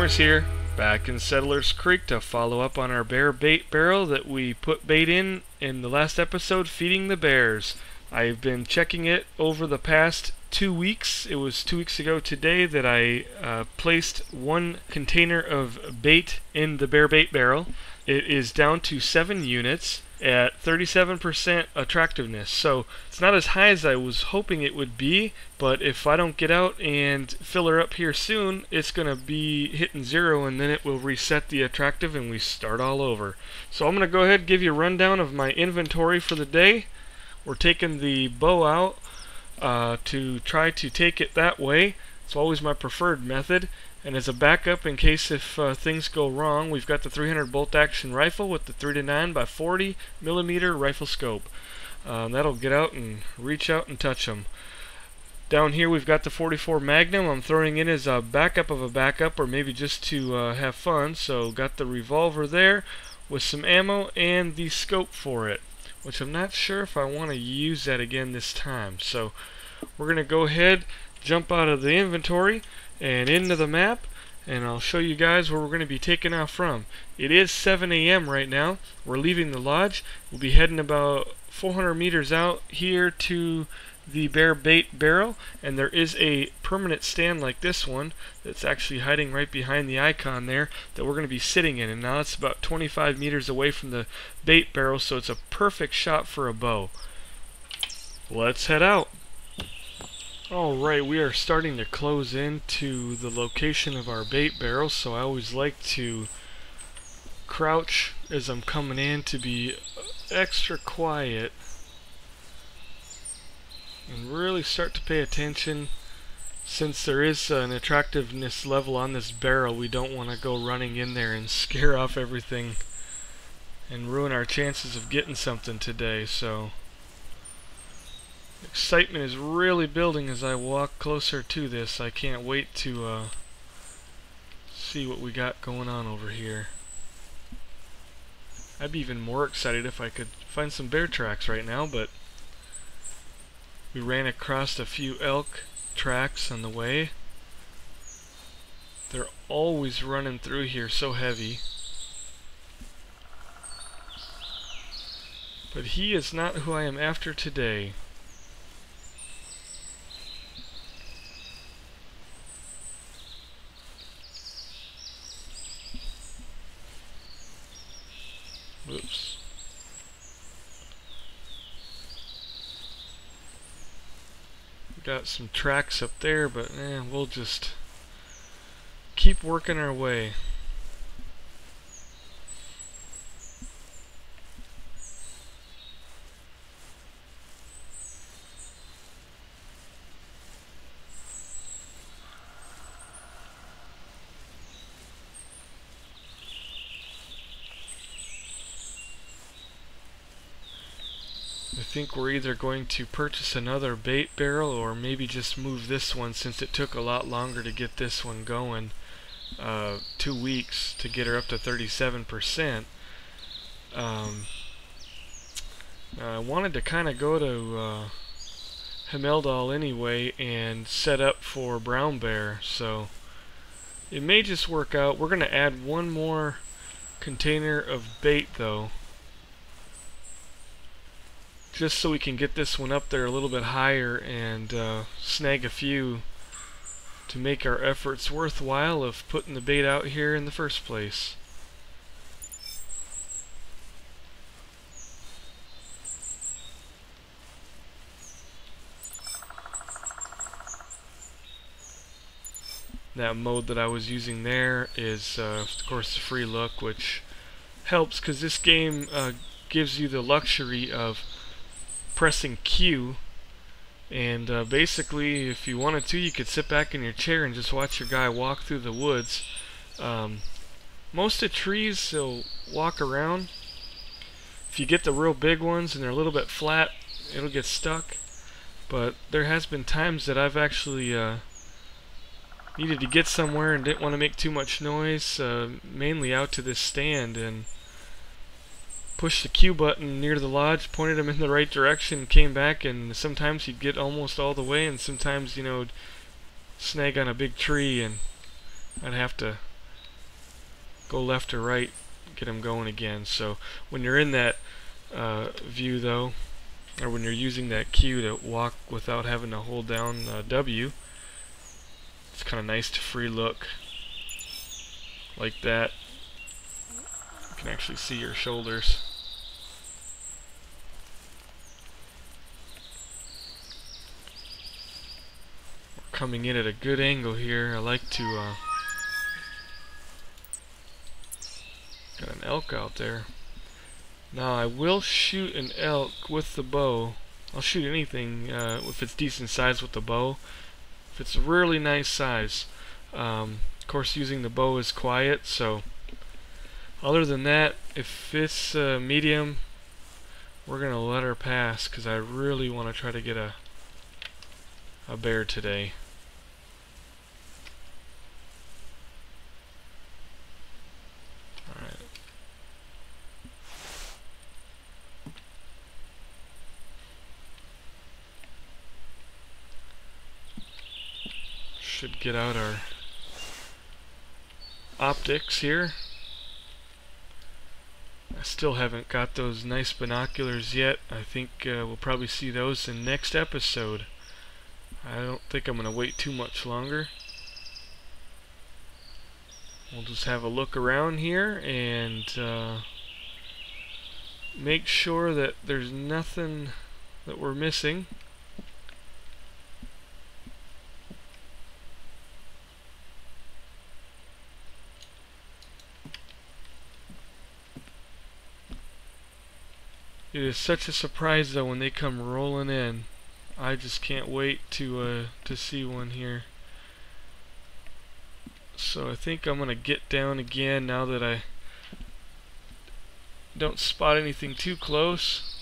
GunninGamerz here, back in Settlers Creek to follow up on our bear bait barrel that we put bait in the last episode, feeding the bears. I've been checking it over the past 2 weeks. It was 2 weeks ago today that I placed one container of bait in the bear bait barrel. It is down to 7 units at 37% attractiveness, so it's not as high as I was hoping it would be, but if I don't get out and fill her up here soon, it's gonna be hitting 0 and then it will reset the attractive and we start all over. So I'm gonna go ahead and give you a rundown of my inventory for the day. We're taking the bow out to try to take it that way. It's always my preferred method. And as a backup, in case if things go wrong, we've got the 300 bolt action rifle with the 3-9 by 40 millimeter rifle scope. That'll get out and reach out and touch them. Down here we've got the 44 Magnum. I'm throwing in as a backup of a backup, or maybe just to have fun. So got the revolver there with some ammo and the scope for it, which I'm not sure if I want to use that again this time. So we're going to go ahead, jump out of the inventory and into the map, and I'll show you guys where we're going to be taking off from. It is 7 a.m. right now. We're leaving the lodge. We'll be heading about 400 meters out here to the bear bait barrel, and there is a permanent stand like this one that's actually hiding right behind the icon there that we're going to be sitting in, and now it's about 25 meters away from the bait barrel, so it's a perfect shot for a bow. Let's head out. Alright, we are starting to close into the location of our bait barrel, so I always like to crouch as I'm coming in to be extra quiet and really start to pay attention. Since there is an attractiveness level on this barrel, we don't want to go running in there and scare off everything and ruin our chances of getting something today. So excitement is really building as I walk closer to this. I can't wait to see what we got going on over here. I'd be even more excited if I could find some bear tracks right now, but we ran across a few elk tracks on the way. They're always running through here, so heavy. But he is not who I am after today. Whoops. Got some tracks up there, but we'll just keep working our way. I think we're either going to purchase another bait barrel or maybe just move this one, since it took a lot longer to get this one going. 2 weeks to get her up to 37%. I wanted to kind of go to Hemeldal anyway and set up for brown bear, so it may just work out. We're going to add one more container of bait though, just so we can get this one up there a little bit higher and snag a few to make our efforts worthwhile of putting the bait out here in the first place. That mode that I was using there is of course the free look, which helps because this game gives you the luxury of pressing Q, and basically if you wanted to, you could sit back in your chair and just watch your guy walk through the woods. Most of the trees he'll walk around. If you get the real big ones and they're a little bit flat, it'll get stuck, but there has been times that I've actually needed to get somewhere and didn't want to make too much noise, mainly out to this stand, and pushed the Q button near the lodge, pointed him in the right direction, came back, and sometimes he'd get almost all the way, and sometimes, you know, snag on a big tree, and I'd have to go left or right, get them going again. So when you're in that view though, or when you're using that cue to walk without having to hold down W, it's kind of nice to free look like that. You can actually see your shoulders. We're coming in at a good angle here. I like to got an elk out there. Now I will shoot an elk with the bow. I'll shoot anything if it's decent size with the bow. If it's a really nice size. Of course, using the bow is quiet, so other than that, if it's medium, we're gonna let her pass because I really want to try to get a bear today. Alright. Should get out our optics here. I still haven't got those nice binoculars yet. I think we'll probably see those in next episode. I don't think I'm going to wait too much longer. We'll just have a look around here and make sure that there's nothing that we're missing. It is such a surprise though when they come rolling in. I just can't wait to see one here. So I think I'm gonna get down again now that I don't spot anything too close.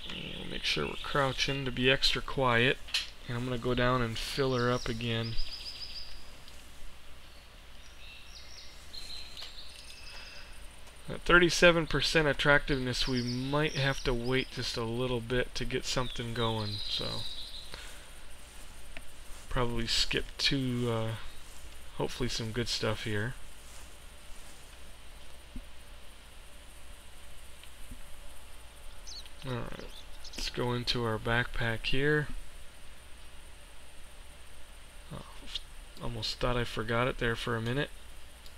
And make sure we're crouching to be extra quiet. And I'm gonna go down and fill her up again. At 37% attractiveness, we might have to wait just a little bit to get something going, so probably skip to hopefully some good stuff here. Alright, let's go into our backpack here. Oh, almost thought I forgot it there for a minute.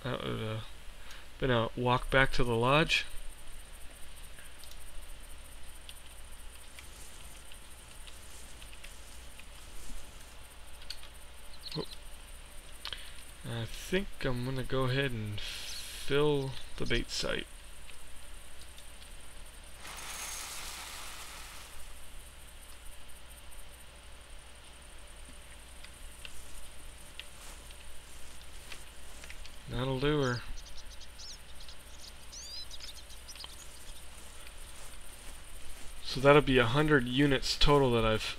That would been a walk back to the lodge. Oh. I think I'm gonna go ahead and fill the bait site. That'll do her. So that'll be 100 units total that I've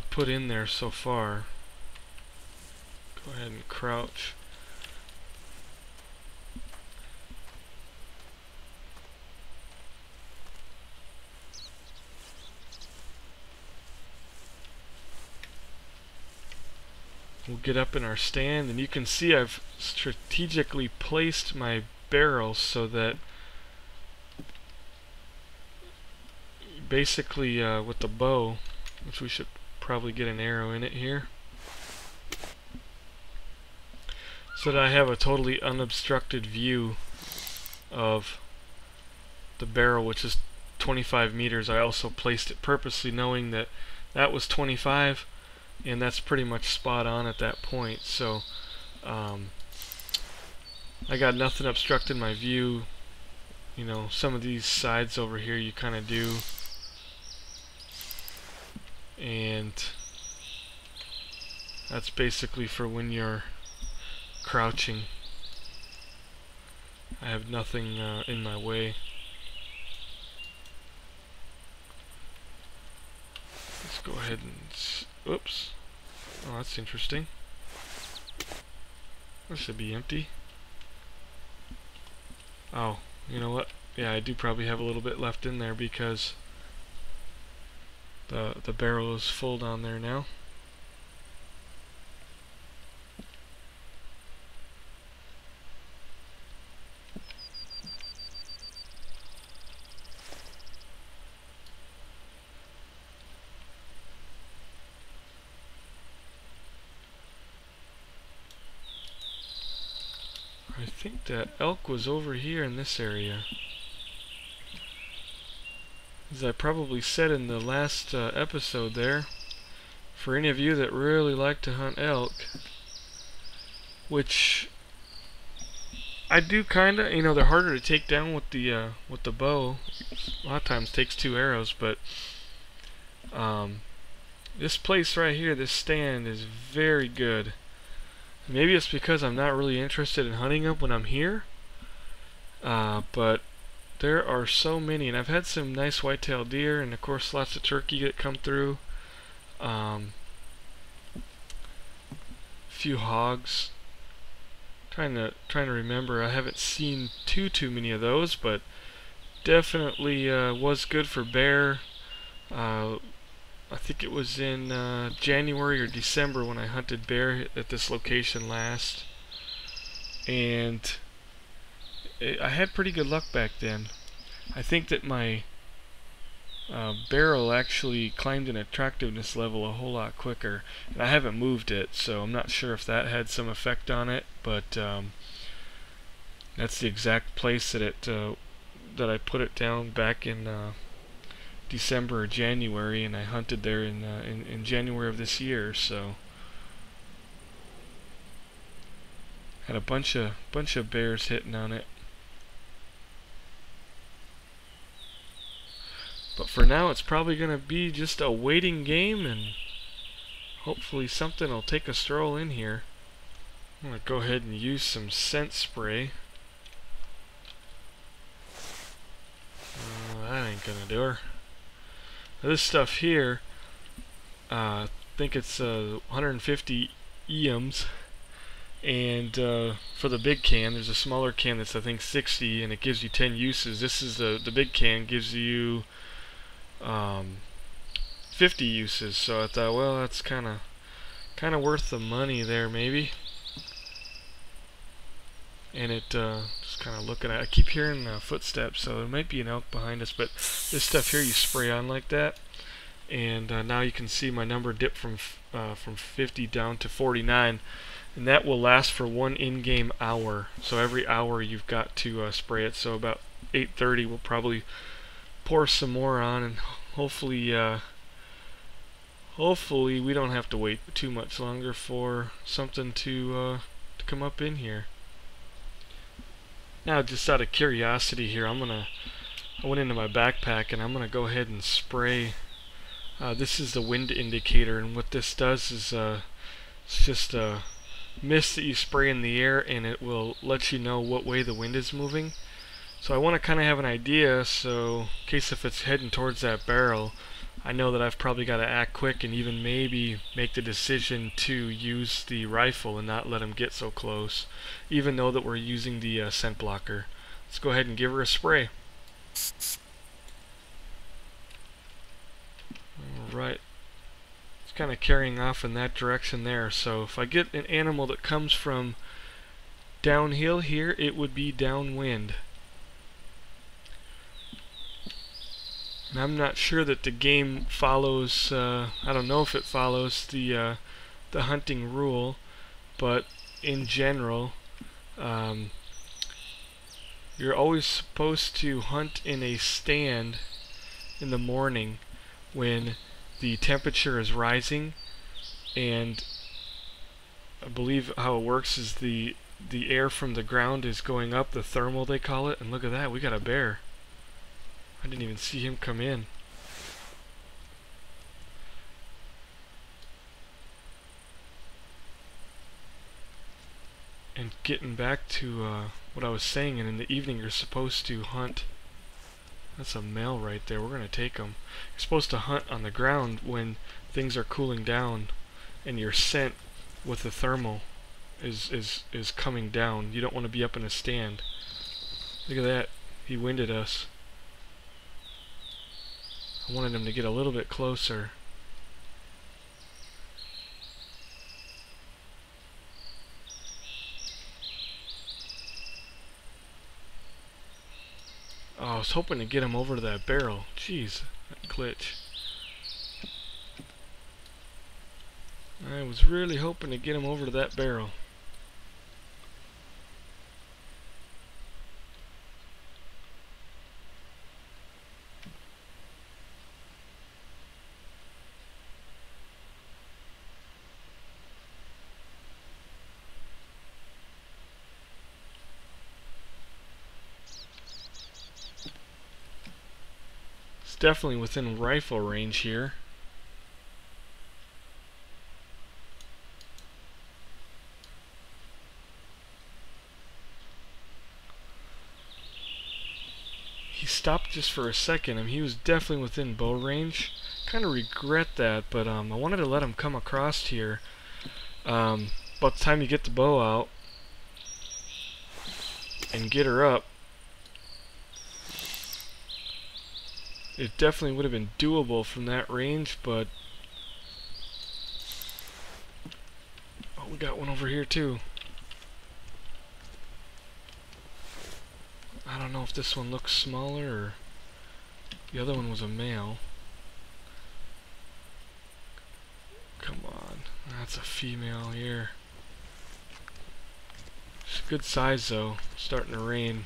put in there so far. Go ahead and crouch. We'll get up in our stand, and you can see I've strategically placed my barrels so that basically with the bow, which we should probably get an arrow in it here, so that I have a totally unobstructed view of the barrel, which is 25 meters. I also placed it purposely knowing that that was 25, and that's pretty much spot on at that point. So I got nothing obstructing my view. You know, some of these sides over here you kind of do, and that's basically for when you're crouching. I have nothing in my way. Let's go ahead and oops. Oh, that's interesting. This should be empty. Oh, you know what? Yeah, I do probably have a little bit left in there because the barrel is full down there now. I think that elk was over here in this area. As I probably said in the last episode there, for any of you that really like to hunt elk, which I do kinda, you know, they're harder to take down with the bow. A lot of times takes 2 arrows, but this place right here, this stand, is very good. Maybe it's because I'm not really interested in hunting them when I'm here, but there are so many, and I've had some nice white-tailed deer, and of course lots of turkey that come through. Few hogs. Trying to remember. I haven't seen too many of those, but definitely was good for bear. I think it was in January or December when I hunted bear at this location last, and I had pretty good luck back then. I think that my barrel actually climbed an attractiveness level a whole lot quicker, and I haven't moved it, so I'm not sure if that had some effect on it, but that's the exact place that that I put it down back in December or January, and I hunted there in January of this year. So had a bunch of bears hitting on it. But for now, it's probably gonna be just a waiting game, and hopefully something will take a stroll in here. I'm gonna go ahead and use some scent spray. That ain't gonna do her. This stuff here, I think it's 150 EMs, and for the big can, there's a smaller can that's I think 60, and it gives you 10 uses. This is the big can gives you 50 uses. So I thought, well, that's kind of worth the money there, maybe. And it just kind of looking at. I keep hearing footsteps, so there might be an elk behind us. But this stuff here, you spray on like that, and now you can see my number dip from 50 down to 49, and that will last for 1 in-game hour. So every hour you've got to spray it. So about 8:30, we'll probably pour some more on, and hopefully we don't have to wait too much longer for something to come up in here. Now, just out of curiosity here, I went into my backpack and I'm gonna go ahead and spray. This is the wind indicator, and what this does is it's just a mist that you spray in the air, and it will let you know what way the wind is moving. So I want to kind of have an idea, so in case if it's heading towards that barrel, I know that I've probably got to act quick and even maybe make the decision to use the rifle and not let him get so close, even though that we're using the scent blocker. Let's go ahead and give her a spray. Alright, it's kind of carrying off in that direction there, so if I get an animal that comes from downhill here, it would be downwind. And I'm not sure that the game follows, I don't know if it follows the hunting rule, but in general, you're always supposed to hunt in a stand in the morning when the temperature is rising, and I believe how it works is the air from the ground is going up, the thermal they call it, and look at that, we got a bear. I didn't even see him come in. And getting back to what I was saying, and in the evening you're supposed to hunt. That's a male right there. We're going to take him. You're supposed to hunt on the ground when things are cooling down and your scent with the thermal is coming down. You don't want to be up in a stand. Look at that. He winded us. I wanted him to get a little bit closer. Oh, I was hoping to get him over to that barrel. Jeez, that glitch. I was really hoping to get him over to that barrel. definitely within rifle range here. He stopped just for a second, and he was definitely within bow range. Kind of regret that, but I wanted to let him come across here. About the time you get the bow out and get her up, it definitely would have been doable from that range, but oh, we got one over here too. I don't know if this one looks smaller or the other one was a male. Come on, that's a female here. It's a good size though, starting to rain.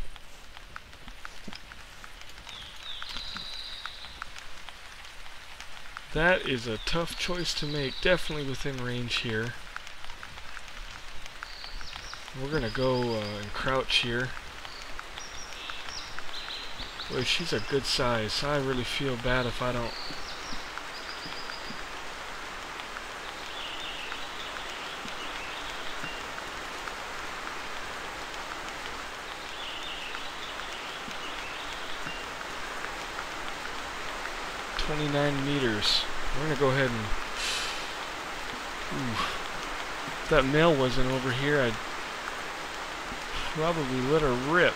That is a tough choice to make, definitely within range here. We're gonna go and crouch here. Boy, she's a good size. I really feel bad if I don't. $29 meters. We're gonna go ahead and. Ooh. If that male wasn't over here, I'd probably let her rip.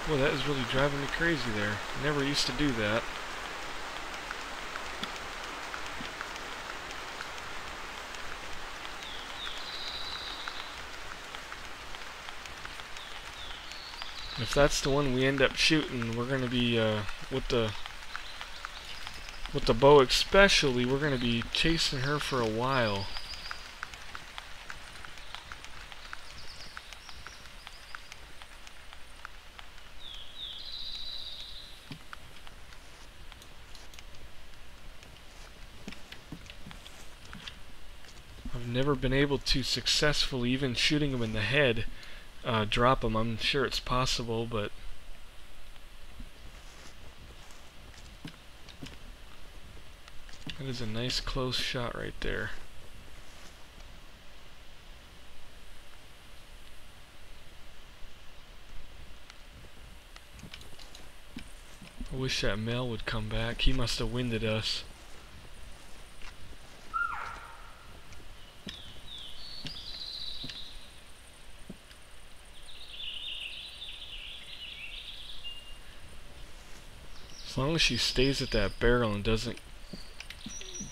Boy, that is really driving me crazy there. Never used to do that. If that's the one we end up shooting, we're going to be, with the bow especially, we're going to be chasing her for a while. I've never been able to successfully, even shooting them in the head, drop them. I'm sure it's possible, but that is a nice close shot right there. I wish that male would come back. He must have winded us. As long as she stays at that barrel and doesn't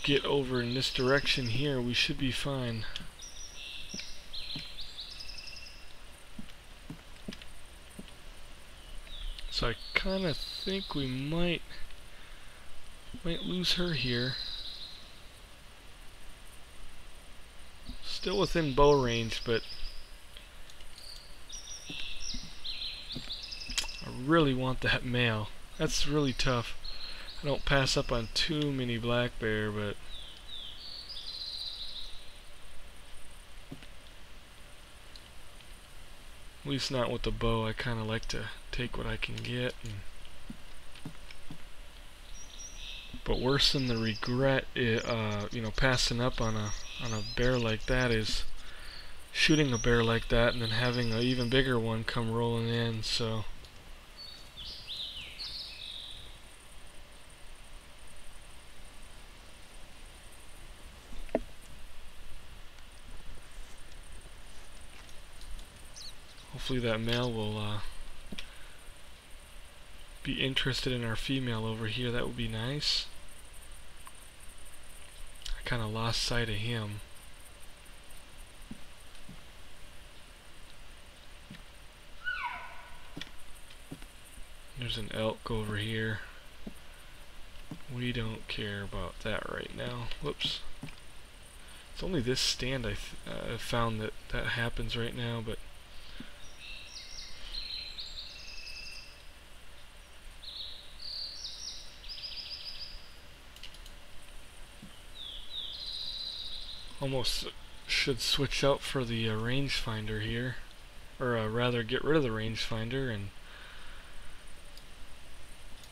get over in this direction here, we should be fine. So I kind of think we might lose her here. Still within bow range, but I really want that male. That's really tough. I don't pass up on too many black bear, but at least not with the bow. I kind of like to take what I can get. But worse than the regret, you know, passing up on a bear like that is shooting a bear like that and then having an even bigger one come rolling in. So. Hopefully that male will be interested in our female over here. That would be nice. I kind of lost sight of him. There's an elk over here. We don't care about that right now. Whoops. It's only this stand I've found that happens right now, but almost should switch out for the rangefinder here, or rather get rid of the rangefinder and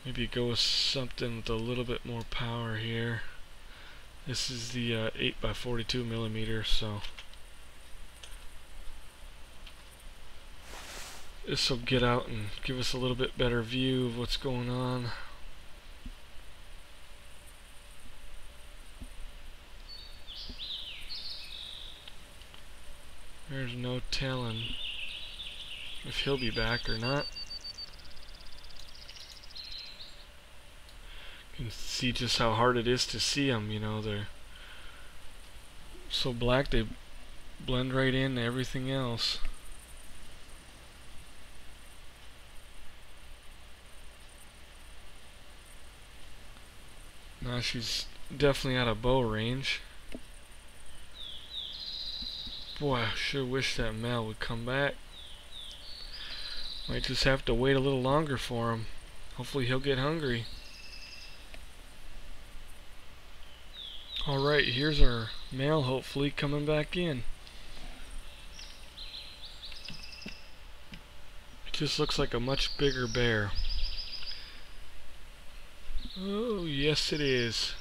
maybe go with something with a little bit more power here. This is the 8x42mm, so this will get out and give us a little bit better view of what's going on. There's no telling if he'll be back or not. You can see just how hard it is to see them, you know, they're so black they blend right into everything else. Now she's definitely out of bow range. Boy, I sure wish that male would come back. Might just have to wait a little longer for him. Hopefully he'll get hungry. Alright, here's our male hopefully coming back in. It just looks like a much bigger bear. Oh, yes it is.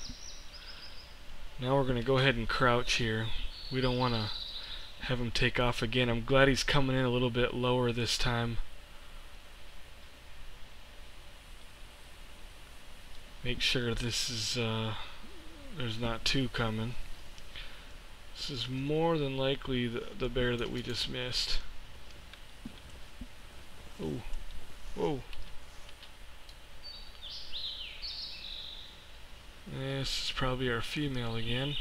Now we're going to go ahead and crouch here. We don't want to have him take off again. I'm glad he's coming in a little bit lower this time. Make sure this is there's not two coming. This is more than likely the bear that we just missed. Oh, whoa. This is probably our female again.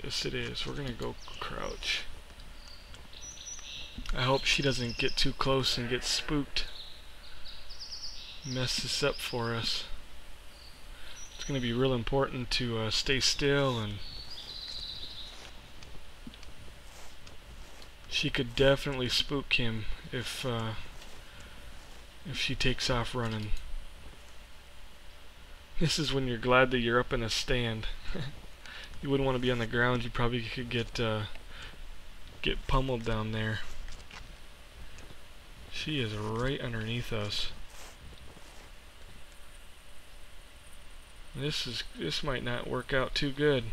Yes it is. We're gonna go crouch. I hope she doesn't get too close and get spooked. Mess this up for us. It's gonna be real important to stay still, and she could definitely spook him if she takes off running. This is when you're glad that you're up in a stand. You wouldn't want to be on the ground. You probably could get pummeled down there. She is right underneath us. This might not work out too good.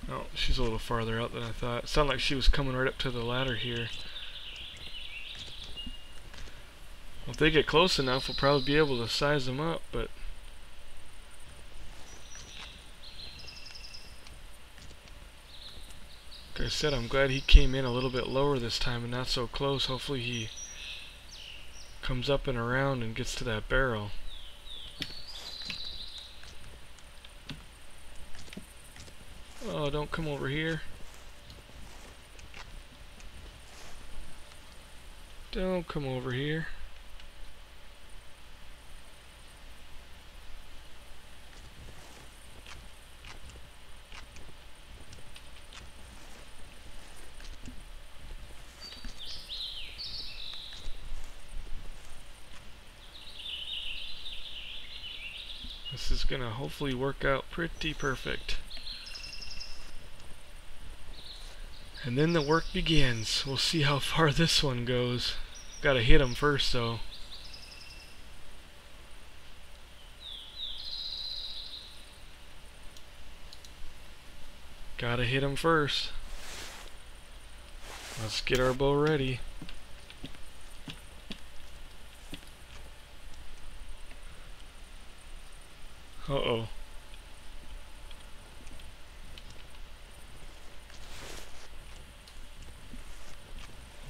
Oh, she's a little farther out than I thought. It sounded like she was coming right up to the ladder here. Well, if they get close enough, we'll probably be able to size them up, but like I said, I'm glad he came in a little bit lower this time and not so close. Hopefully he comes up and around and gets to that barrel. Oh, don't come over here. Don't come over here. This is gonna hopefully work out pretty perfect. And then the work begins. We'll see how far this one goes. Gotta hit him first though. Gotta hit him first. Let's get our bow ready. Uh-oh.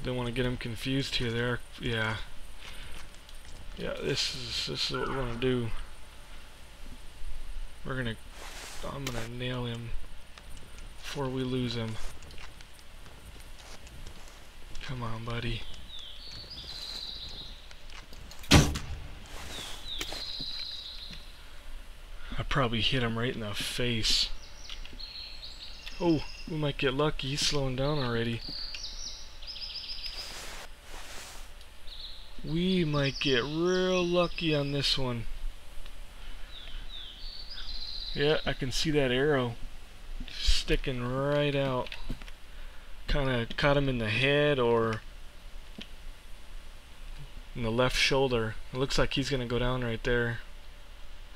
Don't want to get him confused here. There, yeah. This is what we're gonna do. I'm gonna nail him before we lose him. Come on, buddy. I probably hit him right in the face. Oh, we might get lucky. He's slowing down already. We might get real lucky on this one. Yeah, I can see that arrow sticking right out. Kind of caught him in the head or in the left shoulder. It looks like he's gonna go down right there.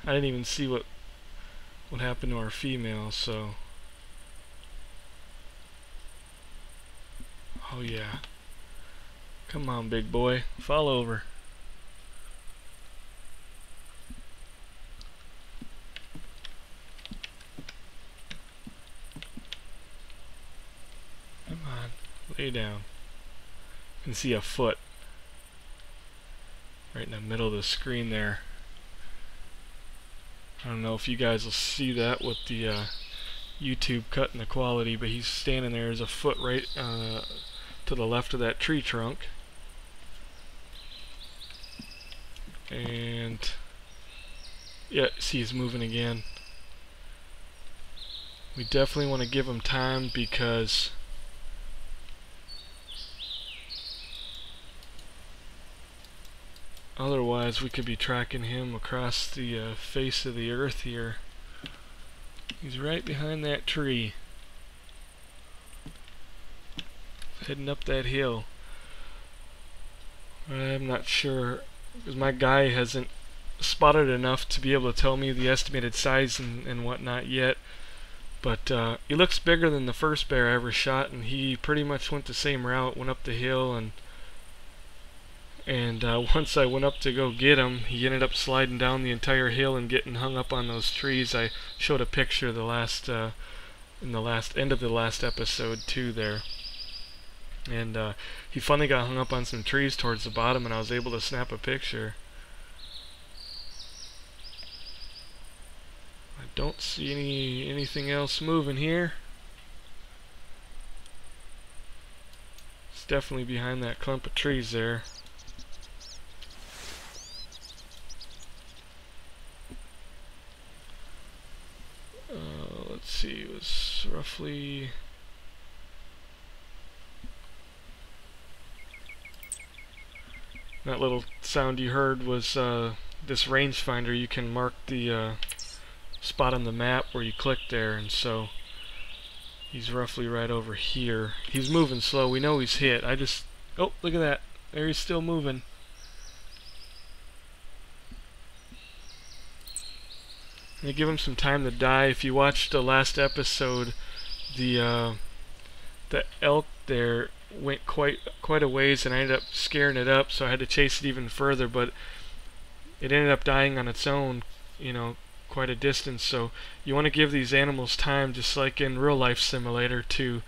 I didn't even see what happened to our female, so. Oh yeah. Come on, big boy. Fall over. Come on. Lay down. You can see a foot right in the middle of the screen there. I don't know if you guys will see that with the YouTube cutting the quality, but he's standing there as a foot right to the left of that tree trunk. And yeah, see, he's moving again. We definitely want to give him time because otherwise we could be tracking him across the face of the earth here. He's right behind that tree, heading up that hill. I'm not sure, because my guy hasn't spotted enough to be able to tell me the estimated size and whatnot yet. But he looks bigger than the first bear I ever shot, and he pretty much went the same route, went up the hill, and once I went up to go get him, he ended up sliding down the entire hill and getting hung up on those trees. I showed a picture in the last end of the last episode too there. And he finally got hung up on some trees towards the bottom, and I was able to snap a picture. I don't see anything else moving here. It's definitely behind that clump of trees there. Let's see, it was roughly that little sound you heard was this rangefinder. You can mark the spot on the map where you click there, and so he's roughly right over here. He's moving slow. We know he's hit. Oh, look at that. There, he's still moving. And give him some time to die. If you watched the last episode, the elk there went quite a ways, and I ended up scaring it up, so I had to chase it even further. But it ended up dying on its own, you know, quite a distance. So you want to give these animals time, just like in Real Life Simulator, to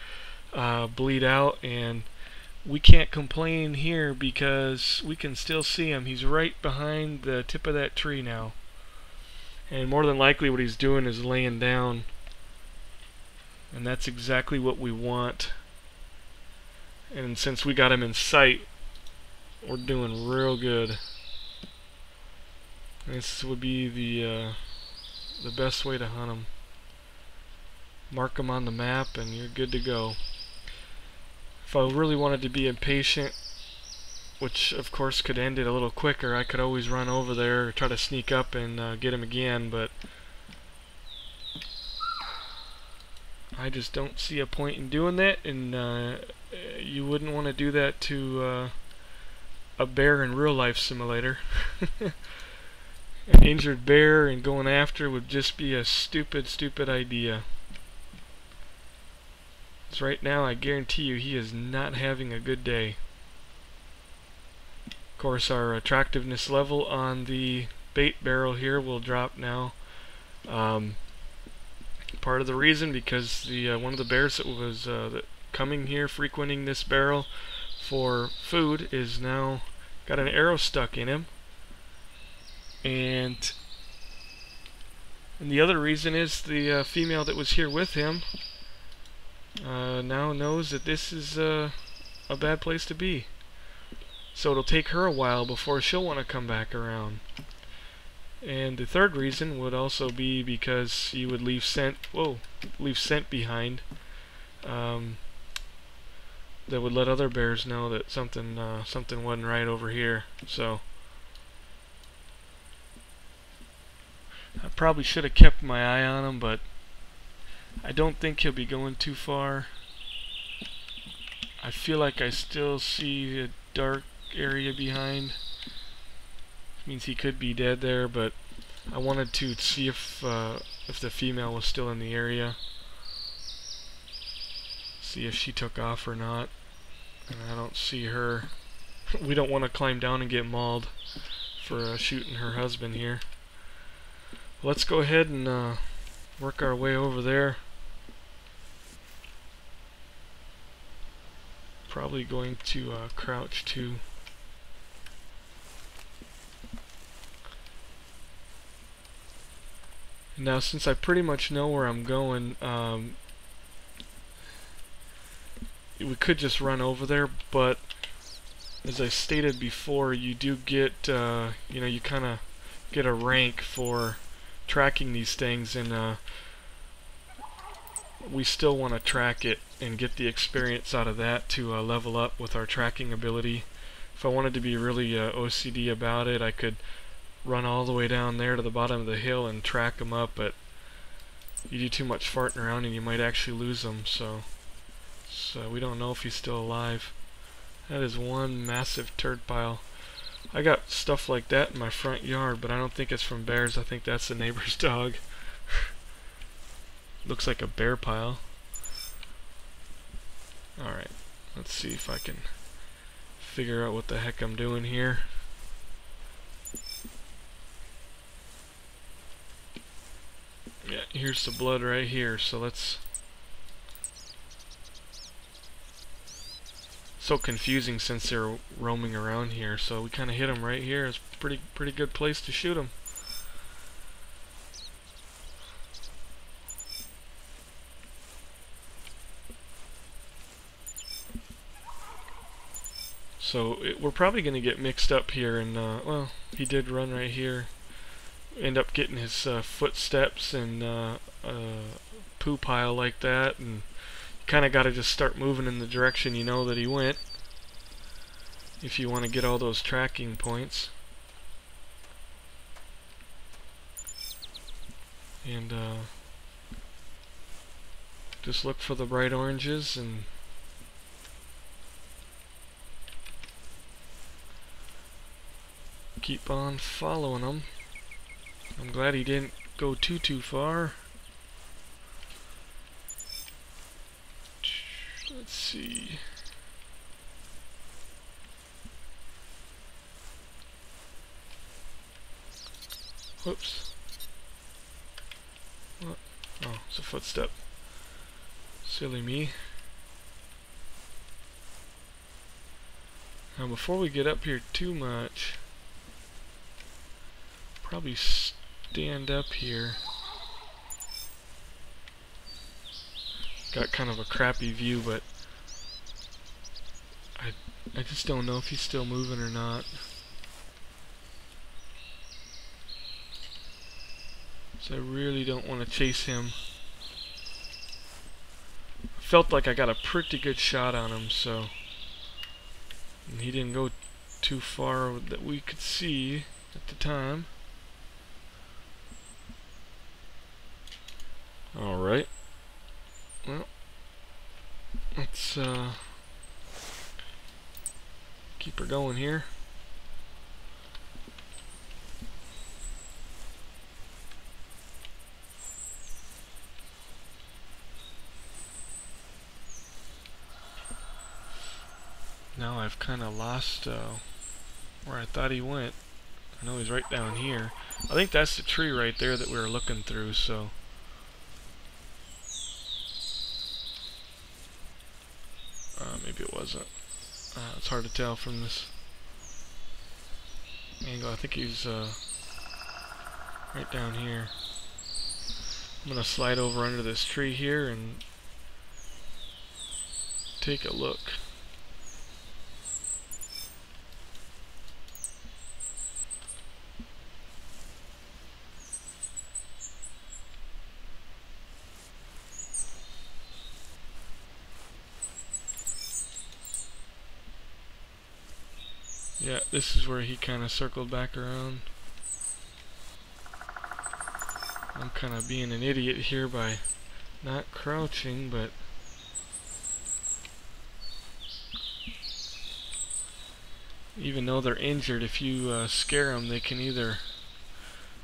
bleed out. And we can't complain here because we can still see him. He's right behind the tip of that tree now. And more than likely what he's doing is laying down. And that's exactly what we want. And since we got him in sight, we're doing real good. This would be the best way to hunt him. Mark him on the map and you're good to go. If I really wanted to be impatient, which of course could end it a little quicker, I could always run over there or try to sneak up and get him again, but I just don't see a point in doing that, and you wouldn't want to do that to a bear in Real Life Simulator. An injured bear and going after would just be a stupid idea. Because right now I guarantee you he is not having a good day. Of course, our attractiveness level on the bait barrel here will drop now. Part of the reason because the one of the bears that was coming here, frequenting this barrel for food, is now got an arrow stuck in him. And the other reason is the female that was here with him now knows that this is a bad place to be. So it'll take her a while before she'll want to come back around. And the third reason would also be because you would leave scent behind that would let other bears know that something wasn't right over here. So I probably should have kept my eye on him, but I don't think he'll be going too far. I feel like I still see a dark area behind. Means he could be dead there, but I wanted to see if the female was still in the area. See if she took off or not. And I don't see her. We don't want to climb down and get mauled for shooting her husband here. Let's go ahead and work our way over there. Probably going to crouch too. Now, since I pretty much know where I'm going, we could just run over there, but as I stated before, you do get, you know, you kind of get a rank for tracking these things, and we still want to track it and get the experience out of that to level up with our tracking ability. If I wanted to be really OCD about it, I could run all the way down there to the bottom of the hill and track them up, but you do too much farting around and you might actually lose them, so we don't know if he's still alive. That is one massive turd pile. I got stuff like that in my front yard, but I don't think it's from bears. I think that's the neighbor's dog. Looks like a bear pile. Alright, let's see if I can figure out what the heck I'm doing here. Yeah, here's the blood right here, so let's... So confusing since they're roaming around here, so we kind of hit them right here. It's a pretty good place to shoot them. So we're probably going to get mixed up here, and well, he did run right here. End up getting his footsteps and a poo pile like that, and you kind of got to just start moving in the direction you know that he went if you want to get all those tracking points. And just look for the bright oranges and keep on following them. I'm glad he didn't go too far. Let's see. Whoops. What? Oh, it's a footstep. Silly me. Now before we get up here too much, probably stand up here. Got kind of a crappy view, but I just don't know if he's still moving or not. So I really don't want to chase him. Felt like I got a pretty good shot on him, so and he didn't go too far that we could see at the time. Alright. Well, let's keep her going here. Now I've kind of lost where I thought he went. I know he's right down here. I think that's the tree right there that we were looking through, so... maybe it wasn't. It's hard to tell from this angle. I think he's right down here. I'm gonna slide over under this tree here and take a look. Yeah, this is where he kind of circled back around. I'm kind of being an idiot here by not crouching, but even though they're injured, if you scare them, they can either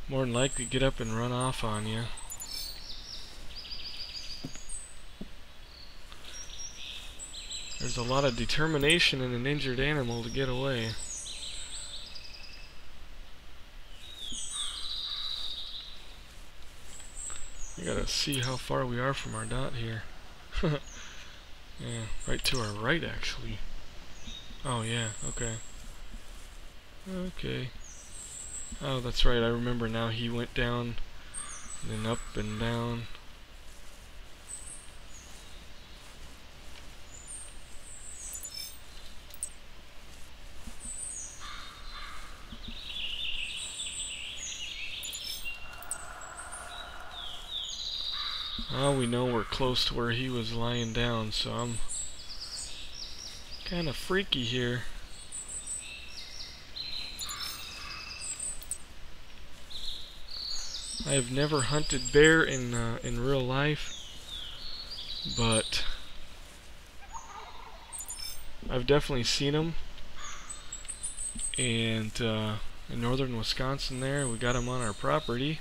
more than likely get up and run off on you. There's a lot of determination in an injured animal to get away. We gotta see how far we are from our dot here. Yeah, right to our right actually. Oh yeah, okay. Okay. Oh, that's right, I remember now. He went down, and then up and down. Well, we know we're close to where he was lying down, so I'm kind of freaky here. I have never hunted bear in real life, but I've definitely seen them. And in northern Wisconsin there, we got them on our property.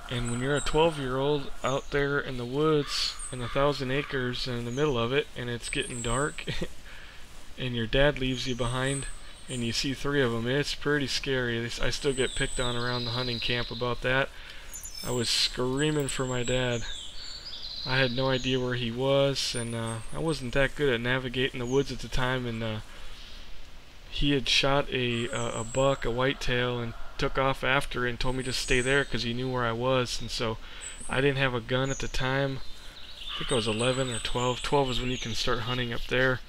And when you're a 12-year-old out there in the woods in 1,000 acres in the middle of it, and it's getting dark, and your dad leaves you behind, and you see 3 of them, it's pretty scary. I still get picked on around the hunting camp about that. I was screaming for my dad. I had no idea where he was, and I wasn't that good at navigating the woods at the time, and he had shot a buck, a whitetail, and took off after it and told me to stay there because he knew where I was. And so I didn't have a gun at the time. I think I was 11 or 12. 12 is when you can start hunting up there.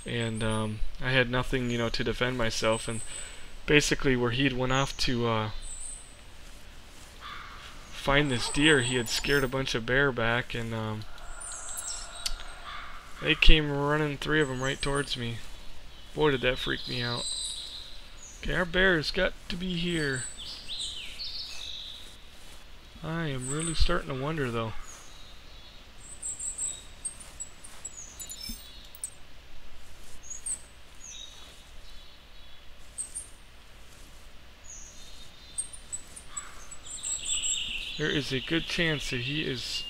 And I had nothing, you know, to defend myself. And basically where he'd went off to find this deer, he had scared a bunch of bear back, and they came running, 3 of them, right towards me. Boy, did that freak me out. Okay, our bear's got to be here. I am really starting to wonder, though. There is a good chance that he is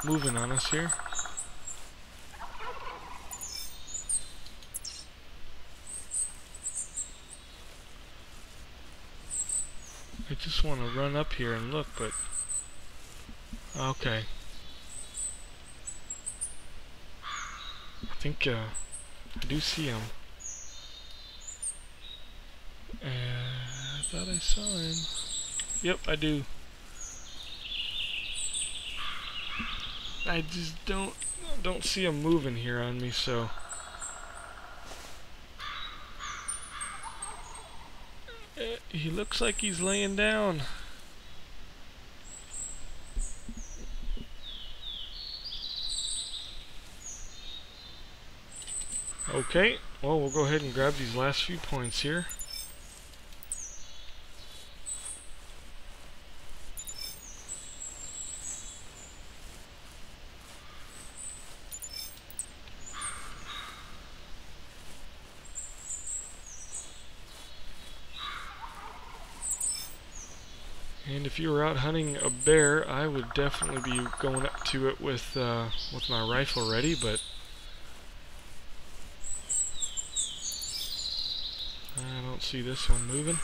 moving on us here. I just want to run up here and look, but okay. I think I do see him. I thought I saw him. Yep, I do. I just don't see him moving here on me, so he looks like he's laying down. Okay, well, we'll go ahead and grab these last few points here. And if you were out hunting a bear, I would definitely be going up to it with my rifle ready, but I don't see this one moving.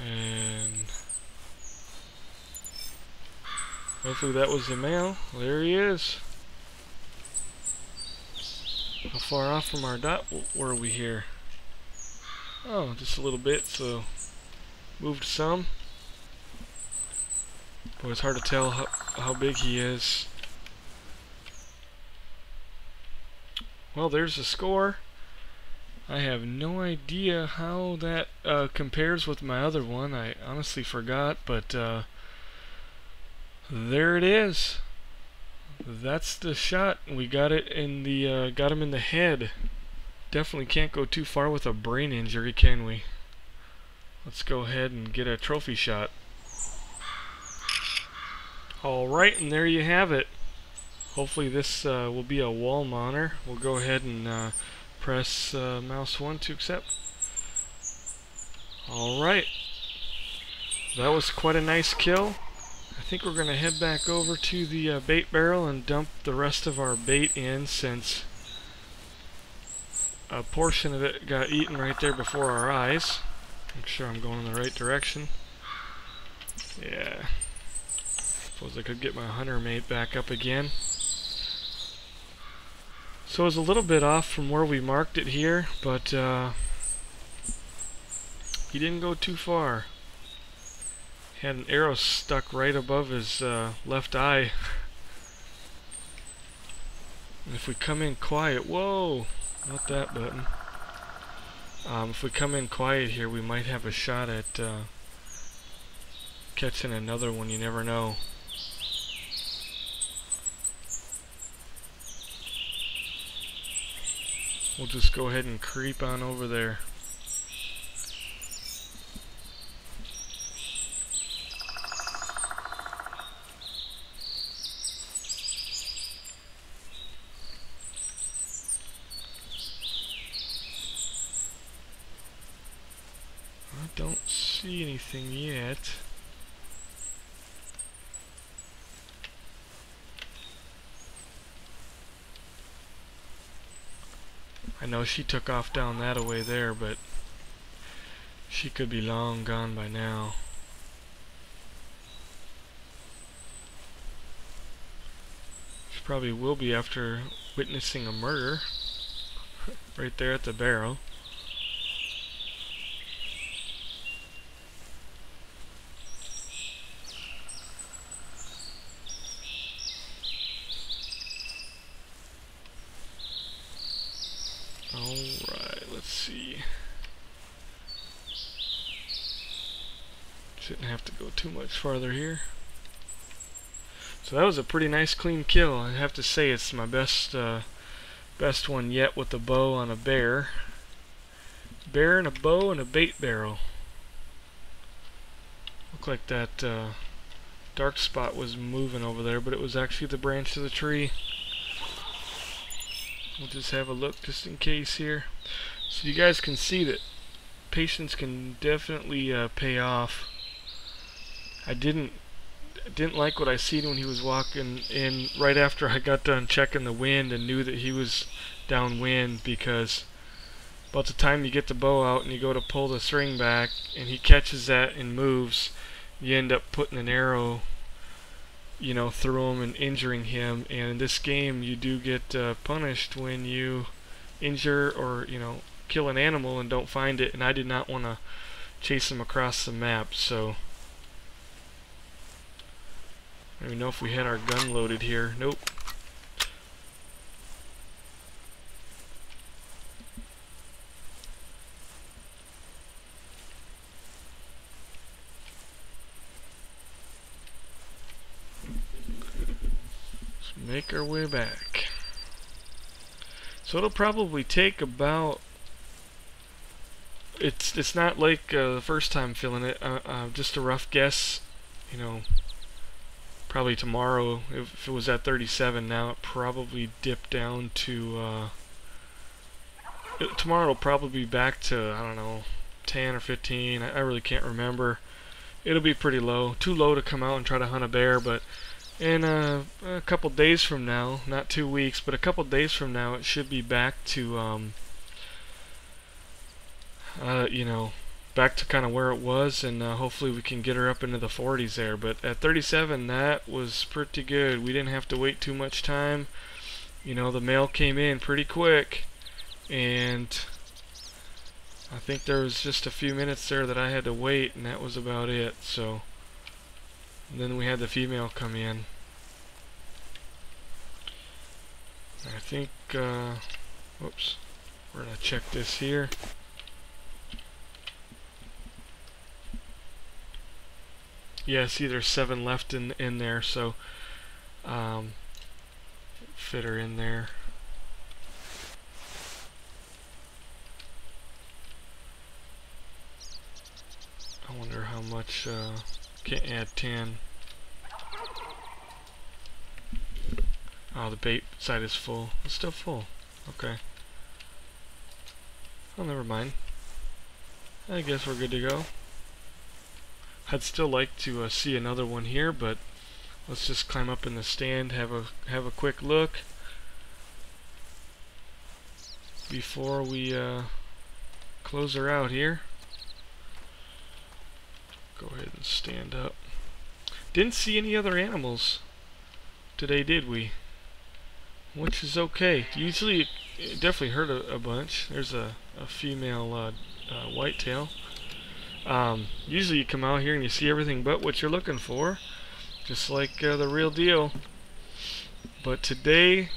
And hopefully that was the male. There he is. How far off from our dot were we here? Oh, just a little bit, so moved some. Boy, it's hard to tell how big he is. Well, there's the score. I have no idea how that compares with my other one. I honestly forgot, but there it is. That's the shot. We got it in the got him in the head. Definitely can't go too far with a brain injury, can we? Let's go ahead and get a trophy shot. Alright, and there you have it. Hopefully this will be a wall monitor. We'll go ahead and press mouse 1 to accept. Alright. That was quite a nice kill. I think we're going to head back over to the bait barrel and dump the rest of our bait in, since a portion of it got eaten right there before our eyes. Make sure I'm going in the right direction. Yeah. Suppose I could get my hunter mate back up again. So it was a little bit off from where we marked it here, but he didn't go too far. Had an arrow stuck right above his left eye. And if we come in quiet, whoa, not that button. If we come in quiet here, we might have a shot at catching another one. You never know. We'll just go ahead and creep on over there. I don't see anything yet. I know she took off down that away there, but she could be long gone by now. She probably will be after witnessing a murder right there at the barrel. Alright, let's see. Shouldn't have to go too much farther here. So that was a pretty nice clean kill. I have to say it's my best one yet with the bow on a bear. Bear and a bow and a bait barrel. Looked like that dark spot was moving over there, but it was actually the branch of the tree. We'll just have a look just in case here. So you guys can see that patience can definitely pay off. I didn't like what I seen when he was walking in right after I got done checking the wind and knew that he was downwind, because about the time you get the bow out and you go to pull the string back and he catches that and moves, you end up putting an arrow, you know, through him and injuring him. And in this game you do get punished when you injure or, you know, kill an animal and don't find it, and I did not want to chase him across the map. So I don't even know if we had our gun loaded here. Nope. Make our way back. So it'll probably take about, it's not like the first time filling it, just a rough guess, you know, probably tomorrow. If it was at 37 now, it probably dipped down to tomorrow it'll probably be back to, I don't know, 10 or 15. I really can't remember. It'll be pretty low, too low to come out and try to hunt a bear, but in a couple days from now, not 2 weeks, but a couple days from now, it should be back to, you know, back to kind of where it was, and hopefully we can get her up into the 40s there. But at 37, that was pretty good. We didn't have to wait too much time. You know, the mail came in pretty quick, and I think there was just a few minutes there that I had to wait, and that was about it. So and then we had the female come in. I think, whoops, we're going to check this here. Yeah, see there's 7 left in there, so fit her in there. I wonder how much, can't add 10. Oh, the bait side is full. It's still full. Okay. Oh, never mind. I guess we're good to go. I'd still like to see another one here, but let's just climb up in the stand, have a quick look before we close her out here. Go ahead and stand up. Didn't see any other animals today, did we? Which is okay. Usually, definitely heard a bunch. There's a female whitetail. Usually you come out here and you see everything but what you're looking for, just like the real deal. But today,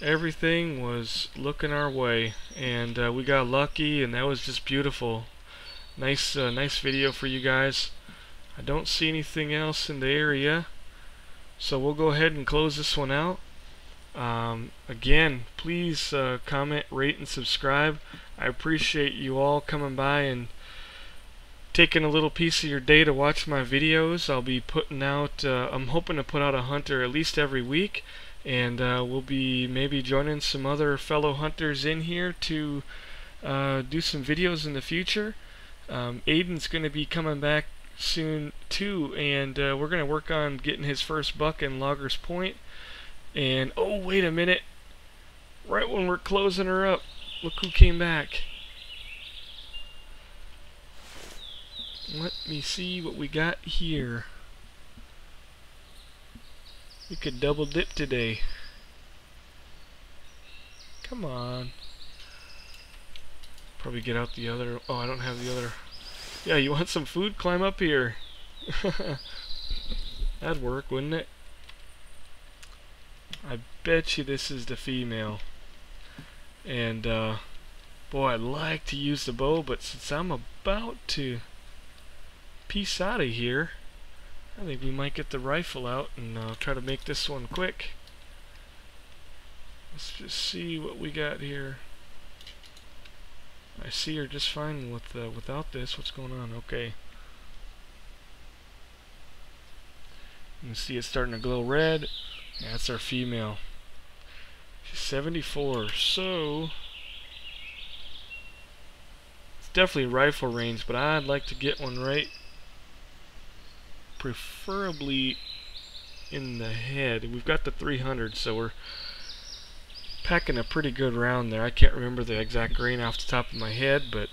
everything was looking our way, and we got lucky, and that was just beautiful. Nice video for you guys. I don't see anything else in the area, so we'll go ahead and close this one out. Again, please comment, rate, and subscribe. I appreciate you all coming by and taking a little piece of your day to watch my videos. I'll be putting out, I'm hoping to put out a hunter at least every week, and we'll be maybe joining some other fellow hunters in here to do some videos in the future. Aiden's going to be coming back soon too, and we're going to work on getting his first buck in Loggers Point. And oh, wait a minute, right when we're closing her up, look who came back. Let me see what we got here. We could double dip today. Come on. Probably get out the other. Oh, I don't have the other. Yeah, you want some food? Climb up here. That'd work, wouldn't it? I bet you this is the female. And boy, I'd like to use the bow, but since I'm about to peace out of here, I think we might get the rifle out and try to make this one quick. Let's just see what we got here. I see her just fine with without this. What's going on? Okay. You can see it's starting to glow red. That's our female. She's 74, so it's definitely rifle range, but I'd like to get one right, preferably in the head. We've got the 300, so we're packing a pretty good round there. I can't remember the exact grain off the top of my head, but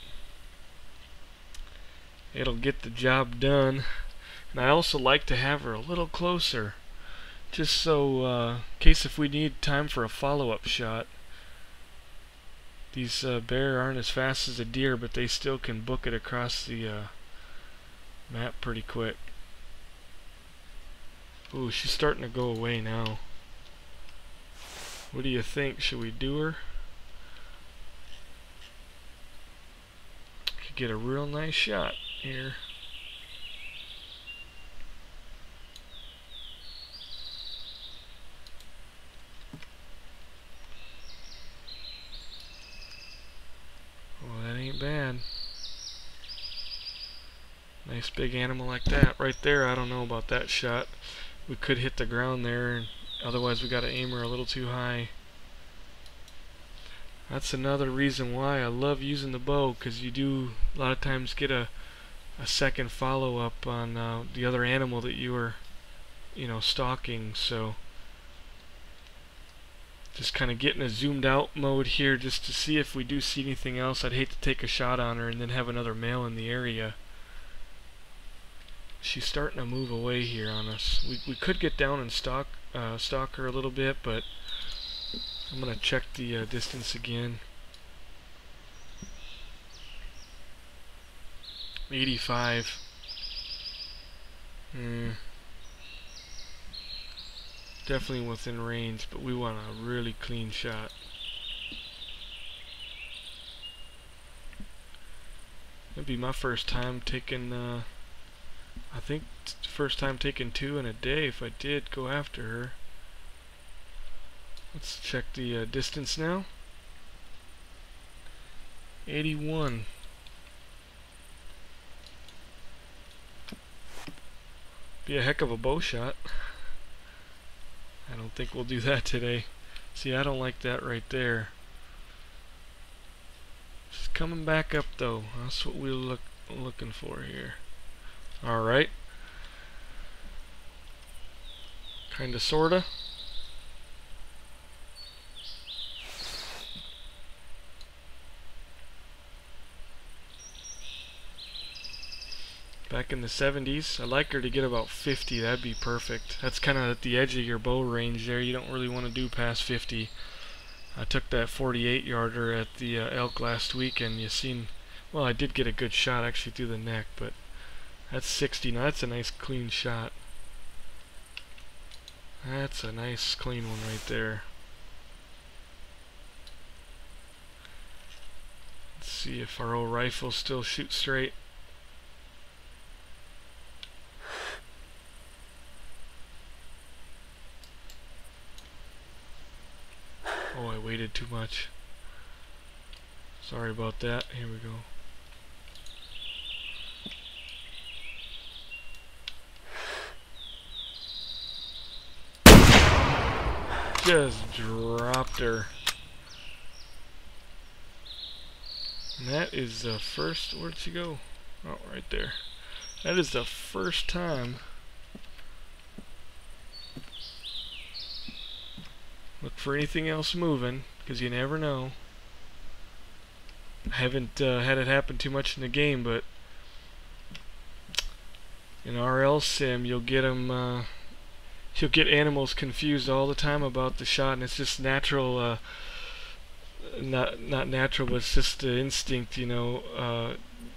it'll get the job done. And I also like to have her a little closer, just so in case if we need time for a follow-up shot. These bear aren't as fast as a deer, but they still can book it across the map pretty quick. Ooh, she's starting to go away now. What do you think? Should we do her? Could get a real nice shot here. Oh, that ain't bad. Nice big animal like that right there. I don't know about that shot. We could hit the ground there, and otherwise we got to aim her a little too high. That's another reason why I love using the bow, because you do a lot of times get a second follow-up on the other animal that you were, stalking. So just kind of getting a zoomed out mode here just to see if we do see anything else. I'd hate to take a shot on her and then have another male in the area. She's starting to move away here on us. We could get down and stalk her a little bit, but I'm gonna check the distance again. 85. Definitely within range, but we want a really clean shot. It'll be my first time taking I think first time taking 2 in a day if I did go after her. Let's check the distance now. 81. Be a heck of a bow shot. I don't think we'll do that today. See, I don't like that right there. Just coming back up though. That's what we're looking for here. Alright. Kinda sorta. Back in the 70s. I'd like her to get about 50. That'd be perfect. That's kind of at the edge of your bow range there. You don't really want to do past 50. I took that 48 yarder at the elk last week, and you seen, well, I did get a good shot actually through the neck, but that's 60. Now that's a nice clean shot. That's a nice clean one right there. Let's see if our old rifle still shoots straight. Oh, I waited too much. Sorry about that. Here we go. Just dropped her. And that is the first. Where'd she go? Oh, right there. That is the first time. Look for anything else moving, because you never know. I haven't had it happen too much in the game, but in RL Sim, you'll get them. You'll get animals confused all the time about the shot, and it's just natural. Not natural, but it's just the instinct. You know,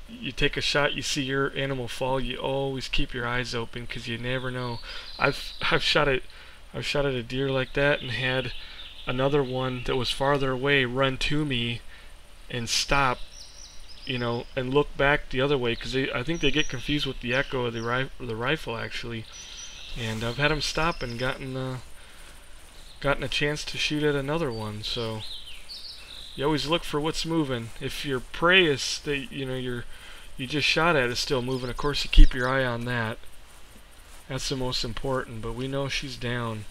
you take a shot, you see your animal fall. You always keep your eyes open, because you never know. I've shot at a deer like that and had another one that was farther away run to me and stop, you know, and look back the other way, because I think they get confused with the echo of the rifle actually. And I've had them stop and gotten a chance to shoot at another one. So you always look for what's moving. If your prey is that you just shot at is still moving, of course you keep your eye on that. That's the most important. But we know she's down.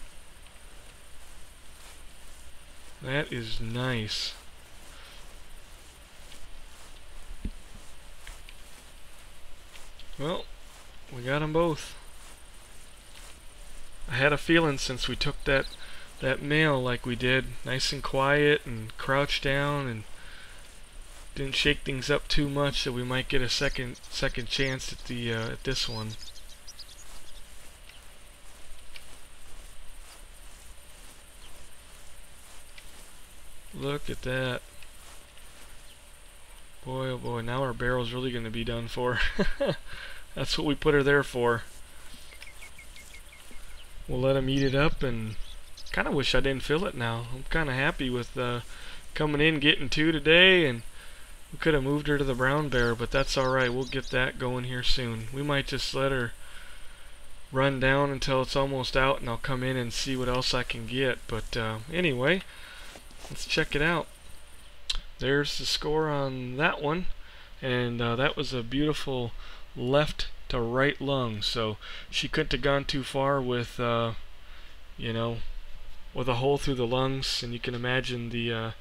That is nice. Well, we got them both. I had a feeling since we took that male like we did, nice and quiet and crouched down and didn't shake things up too much, that we might get a second chance at the at this one. Look at that. Boy, oh boy, now our barrel's really going to be done for. That's what we put her there for. We'll let him eat it up, and kind of wish I didn't fill it now. I'm kind of happy with coming in, getting 2 today, and we could have moved her to the brown bear, but that's alright. We'll get that going here soon. We might just let her run down until it's almost out, and I'll come in and see what else I can get. But anyway, let's check it out. There's the score on that one, and that was a beautiful left to right lung, so she couldn't have gone too far with you know, with a hole through the lungs, and you can imagine the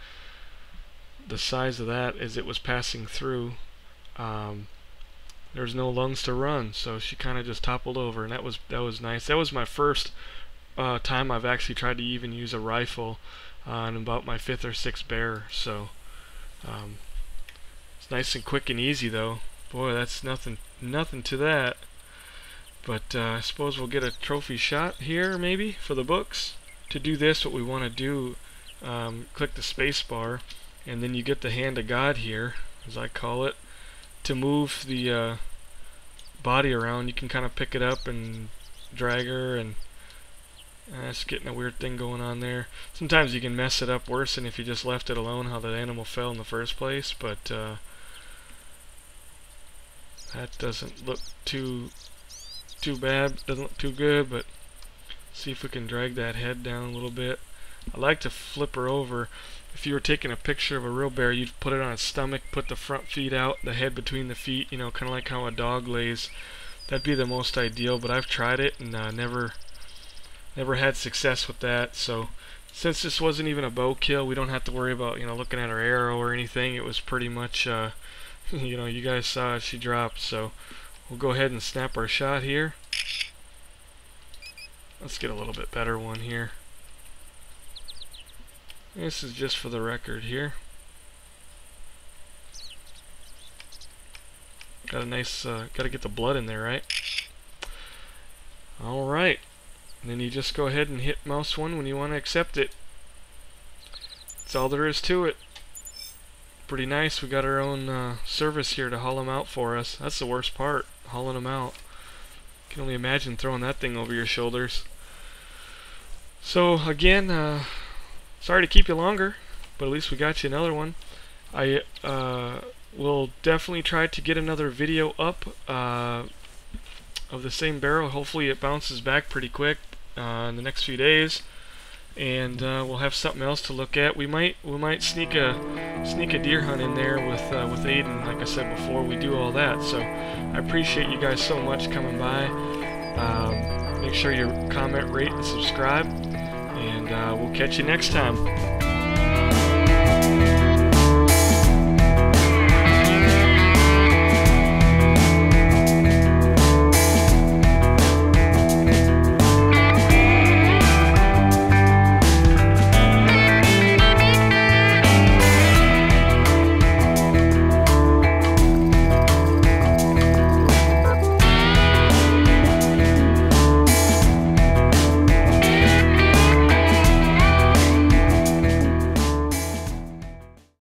size of that as it was passing through. There's no lungs to run, so she kind of just toppled over, and that was nice. That was my first time I've actually tried to even use a rifle on about my 5th or 6th bear, so it's nice and quick and easy though. Boy, that's nothing to that. But I suppose we'll get a trophy shot here maybe for the books. To do this, what we want to do, click the space bar, and then you get the hand of God here, as I call it, to move the body around. You can kind of pick it up and drag her, and it's getting a weird thing going on there. Sometimes you can mess it up worse than if you just left it alone, how that animal fell in the first place, but that doesn't look too bad, doesn't look too good. But see if we can drag that head down a little bit. I like to flip her over. If you were taking a picture of a real bear, you'd put it on its stomach, put the front feet out, the head between the feet, you know, kind of like how a dog lays. That'd be the most ideal, but I've tried it and never had success with that. So since this wasn't even a bow kill, we don't have to worry about, you know, looking at her arrow or anything. It was pretty much, you know, you guys saw she dropped. So we'll go ahead and snap our shot here. Let's get a little bit better one here. This is just for the record here. Got a nice, got to get the blood in there, right? Alright. And then you just go ahead and hit mouse 1 when you want to accept it. That's all there is to it. Pretty nice. We got our own service here to haul them out for us. That's the worst part, hauling them out. Can only imagine throwing that thing over your shoulders. So again, sorry to keep you longer, but at least we got you another one. I will definitely try to get another video up of the same barrel. Hopefully it bounces back pretty quick in the next few days, and we'll have something else to look at. We might sneak a deer hunt in there with Aiden. Like I said before, we do all that. So I appreciate you guys so much coming by. Make sure you comment, rate, and subscribe, and we'll catch you next time.